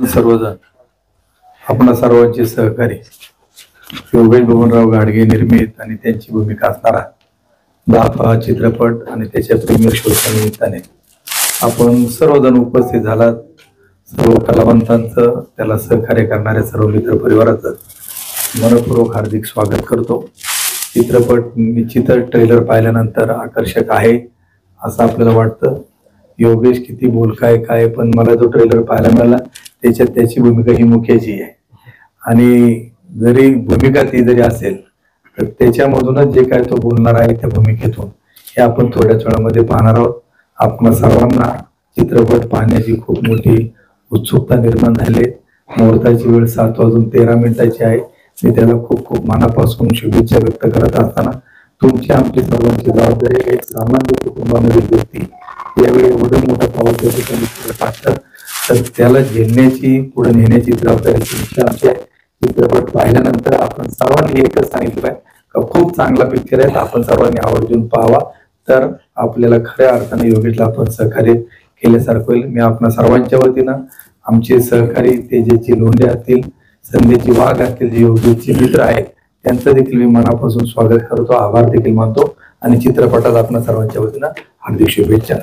सर्वजण आपणा सर्वांचे सहकारी योगेश बबनराव घाडगे निर्मित आणि त्यांची भूमिका असणारा दाफा चित्रपट आणि त्याच्या प्रीमियर शोच्या निमित्ताने आपण सर्वजण उपस्थित झालात। सर्व कलावंतांचं, त्याला सहकार्य करणाऱ्या सर्व मित्र परिवाराचं मनपूर्वक हार्दिक स्वागत करतो। चित्रपट निश्चितच ट्रेलर पाहिल्यानंतर आकर्षक आहे असं आपल्याला वाटतं। योगेश किती बोलकाय काय, पण मला जो ट्रेलर पाहायला मिळाला त्याच्यात त्याची भूमिका ही मुख्याची आहे आणि जरी भूमिका ती जरी असेल तर त्याच्यामधूनच जे काय तो बोलणार आहे त्या भूमिकेतून हे आपण थोड्याच वेळामध्ये पाहणार आहोत। आपण सर्वांना चित्रपट पाहण्याची खूप मोठी उत्सुकता निर्माण झाली। मुहूर्ताची वेळ 7:13 आहे। मी त्याला खूप खूप मनापासून शुभेच्छा व्यक्त करत असताना तुमची आमची सर्वांची जबाबदारी एक सामान्य कुटुंबामधील व्यक्ती यावेळी एवढं मोठं पाऊल त्या ठिकाणी टाकतात तर त्याला झेलण्याची पुढे नेण्याची जबाबदारी तुमची आमची आहे। चित्रपट पाहिल्यानंतर आपण सर्वांनी एकच सांगितलं का खूप चांगला पिक्चर आहे, आपण सर्वांनी आवर्जून पाहावा, तर आपल्याला खऱ्या अर्थाने योगेशला आपण सहकार्य केल्यासारखं होईल। मी आपणा सर्वांच्या वतीनं आमचे सहकारी तेजेची लोंढे असतील, संध्याची वाघ असतील, जे योगेशचे मित्र आहेत त्यांचं देखील मी मनापासून स्वागत करतो, आभार देखील मानतो आणि चित्रपटात आपणा सर्वांच्या वतीनं हार्दिक शुभेच्छा।